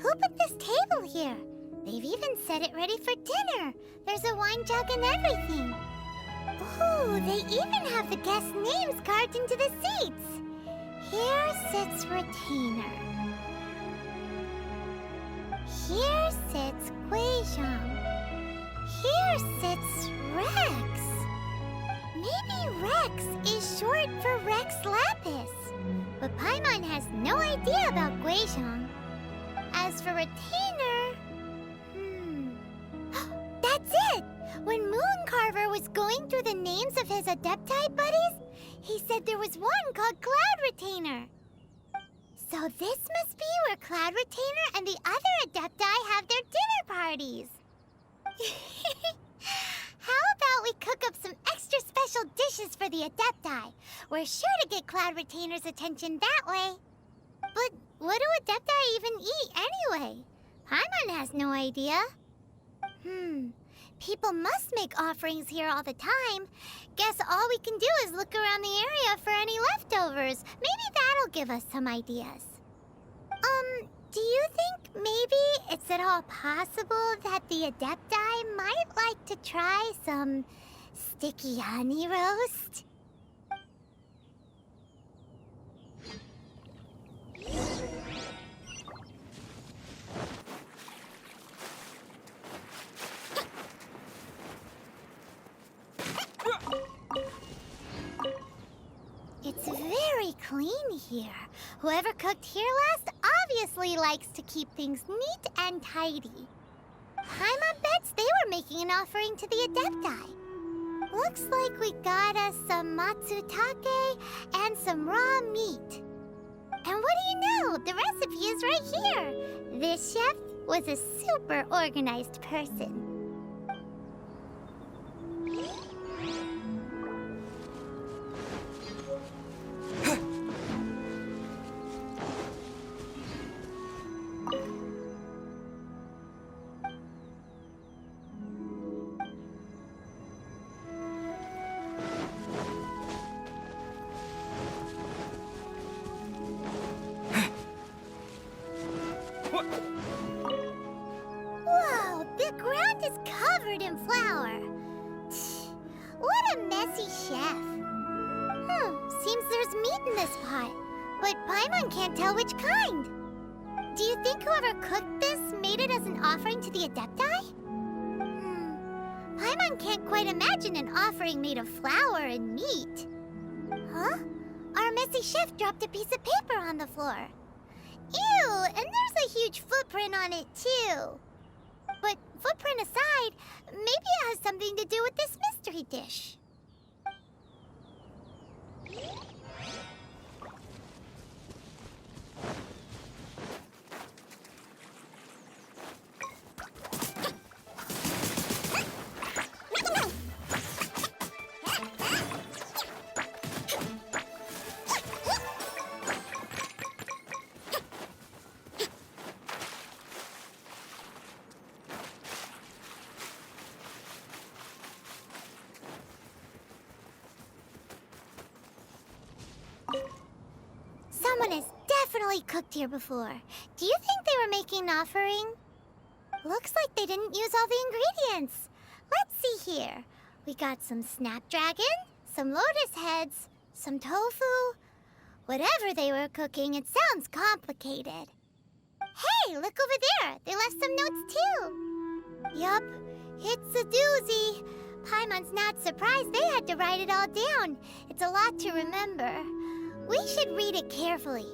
Who put this table here? They've even set it ready for dinner. There's a wine jug and everything. Ooh, they even have the guest names carved into the seats. Here sits Retainer. Here sits Guizhong. Here sits Rex. Maybe Rex is short for Rex Lapis. But Paimon has no idea about Guizhong. As for Retainer... That's it! When Mooncarver was going through the names of his Adepti buddies, he said there was one called Cloud Retainer. So this must be where Cloud Retainer and the other Adepti have their dinner parties. How about we cook up some extra special dishes for the Adepti? We're sure to get Cloud Retainer's attention that way. But what do Adepti even eat anyway? Paimon has no idea. People must make offerings here all the time. Guess all we can do is look around the area for any leftovers. Maybe that'll give us some ideas. Do you think maybe it's at all possible that the Adepti might like to try some sticky honey roast? It's very clean here. Whoever cooked here last obviously likes to keep things neat and tidy. Paimon bets they were making an offering to the Adepti. Looks like we got us some matsutake and some raw meat. And what do you know? The recipe is right here. This chef was a super organized person. Whoa, the ground is covered in flour. What a messy chef. Seems there's meat in this pot, but Paimon can't tell which kind. Do you think whoever cooked this made it as an offering to the Adepti? Paimon can't quite imagine an offering made of flour and meat. Huh? Our messy chef dropped a piece of paper on the floor. Ew, and there's a huge footprint on it, too. But footprint aside, maybe it has something to do with this mystery dish. Someone has definitely cooked here before. Do you think they were making an offering? Looks like they didn't use all the ingredients. Let's see here. We got some snapdragon, some lotus heads, some tofu. Whatever they were cooking, it sounds complicated. Hey, look over there. They left some notes too. Yup, it's a doozy. Paimon's not surprised they had to write it all down. It's a lot to remember. We should read it carefully.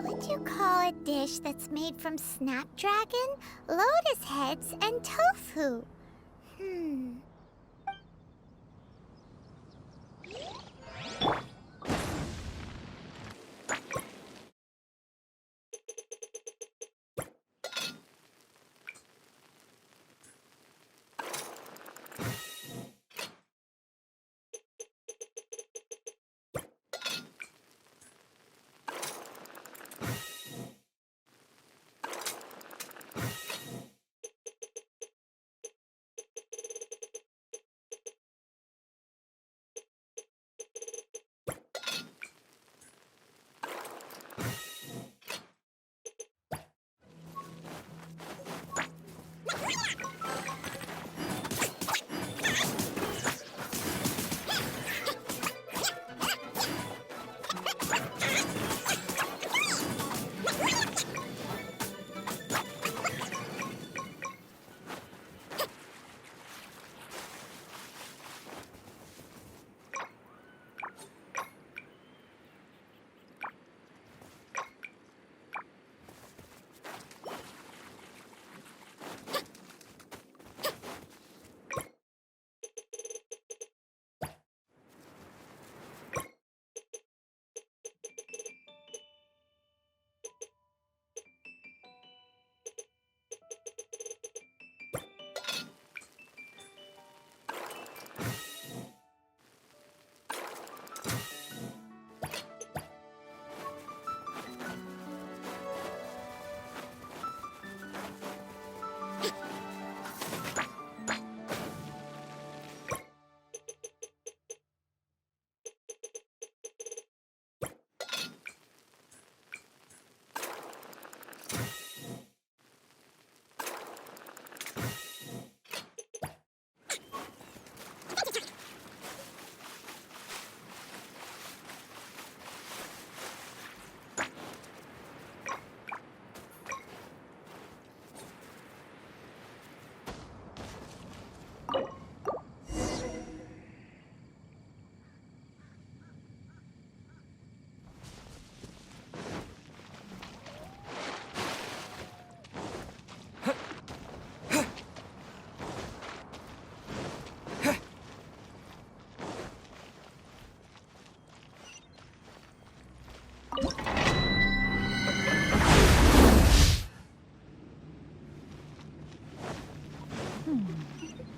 would you call a dish that's made from snapdragon, lotus heads, and tofu?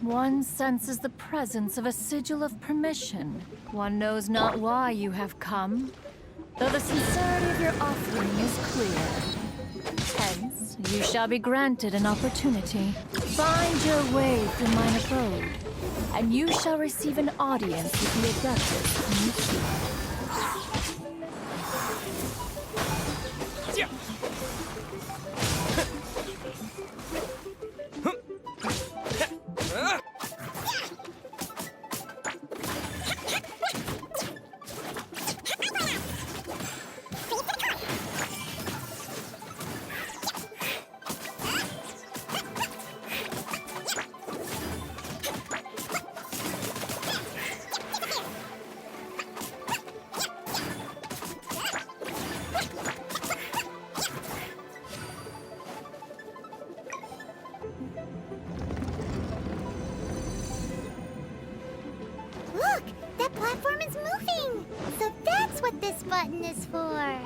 One senses the presence of a sigil of permission. One knows not why you have come, though the sincerity of your offering is clear. Hence, you shall be granted an opportunity. Find your way through mine abode, and you shall receive an audience with the Adeptus whom you seek. Look! That platform is moving! So that's what this button is for!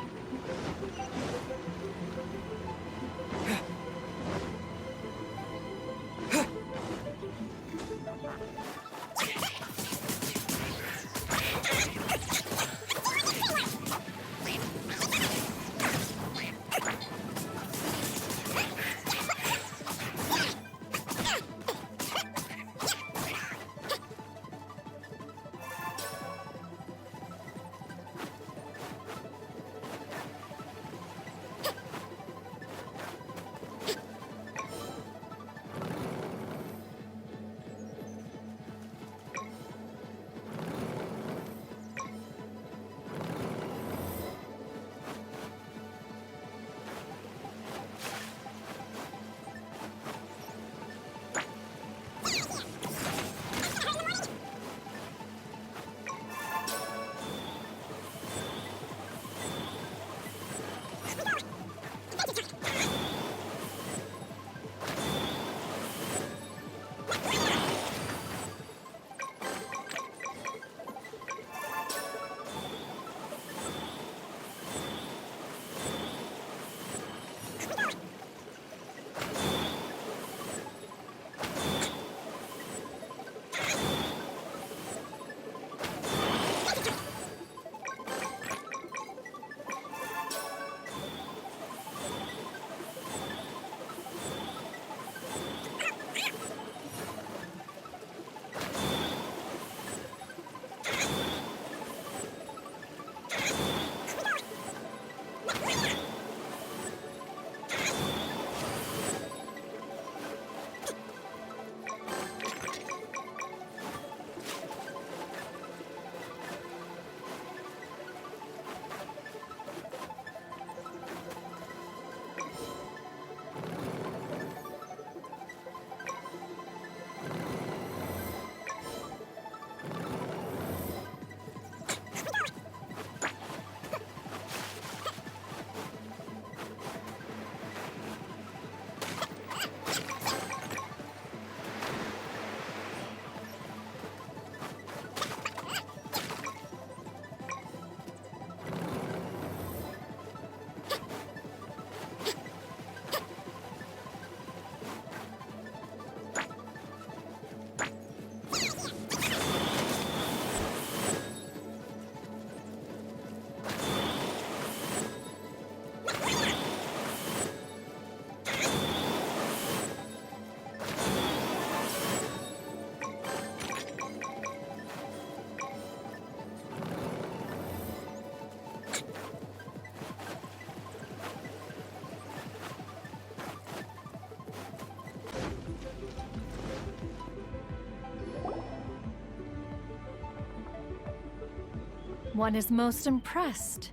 One is most impressed.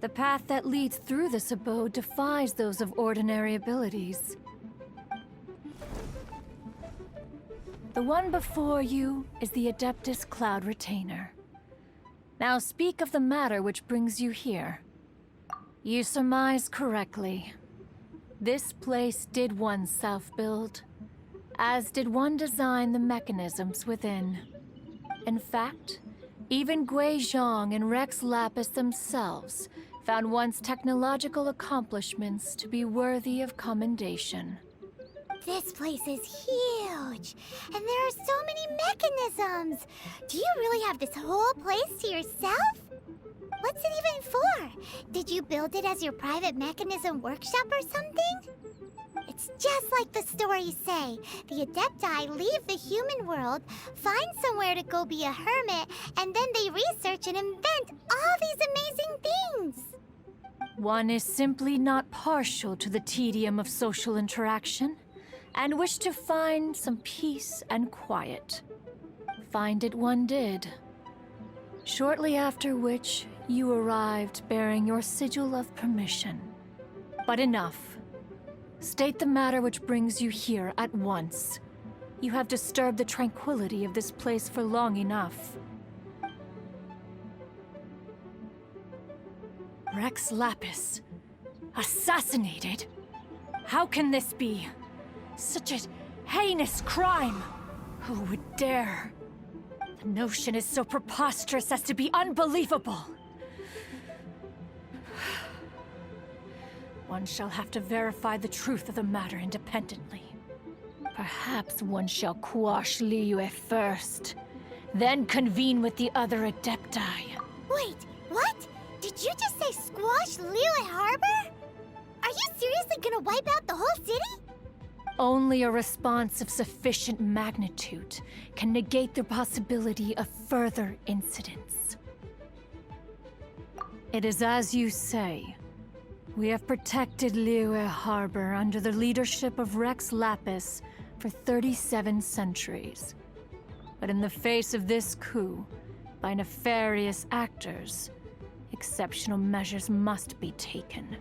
The path that leads through this abode defies those of ordinary abilities. The one before you is the Adeptus Cloud Retainer. Now speak of the matter which brings you here. You surmise correctly. This place did one self-build, as did one design the mechanisms within. In fact, even Gui Zhang and Rex Lapis themselves found one's technological accomplishments to be worthy of commendation. This place is huge, and there are so many mechanisms. Do you really have this whole place to yourself? What's it even for? Did you build it as your private mechanism workshop or something? It's just like the stories say. The Adepti leave the human world, find somewhere to go be a hermit, and then they research and invent all these amazing things. One is simply not partial to the tedium of social interaction, and wished to find some peace and quiet. Find it one did. Shortly after which, you arrived bearing your sigil of permission. But enough. State the matter which brings you here at once. You have disturbed the tranquility of this place for long enough. Rex Lapis. Assassinated? How can this be? Such a heinous crime! Who would dare? The notion is so preposterous as to be unbelievable. One shall have to verify the truth of the matter independently. Perhaps one shall quash Liyue first, then convene with the other Adepti. Wait, what? Did you just say squash Liyue Harbor? Are you seriously gonna wipe out the whole city? Only a response of sufficient magnitude can negate the possibility of further incidents. It is as you say. We have protected Liyue Harbor under the leadership of Rex Lapis for 37 centuries. But in the face of this coup, by nefarious actors, exceptional measures must be taken.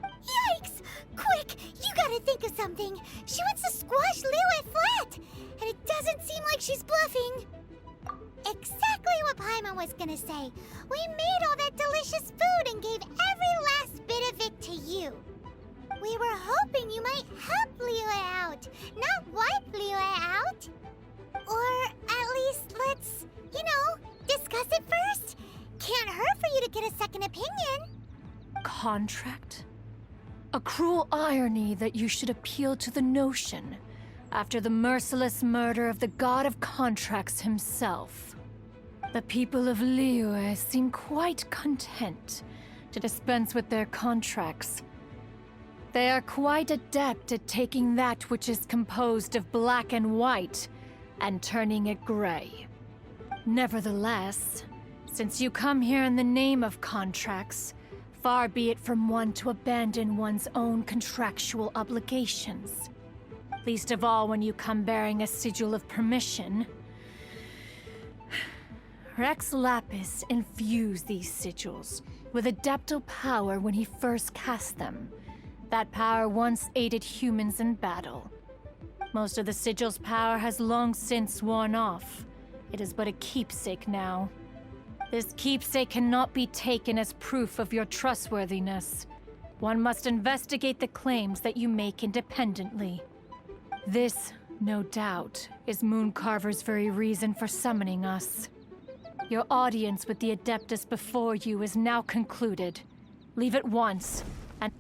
Yikes! Quick, you gotta think of something. She wants to squash Liyue flat, and it doesn't seem like she's bluffing. Exactly what Paimon was gonna say. We made all that delicious food and gave every last bit of it to you. We were hoping you might help Liyue out, not wipe Liyue out. Or at least let's, discuss it first. Can't hurt for you to get a second opinion. Contract? A cruel irony that you should appeal to the notion after the merciless murder of the god of contracts himself. The people of Liyue seem quite content to dispense with their contracts. They are quite adept at taking that which is composed of black and white and turning it gray. Nevertheless, since you come here in the name of contracts, far be it from one to abandon one's own contractual obligations. Least of all when you come bearing a sigil of permission. Rex Lapis infused these sigils with adeptal power when he first cast them. That power once aided humans in battle. Most of the sigil's power has long since worn off. It is but a keepsake now. This keepsake cannot be taken as proof of your trustworthiness. One must investigate the claims that you make independently. This, no doubt, is Mooncarver's very reason for summoning us. Your audience with the Adeptus before you is now concluded. Leave at once, and...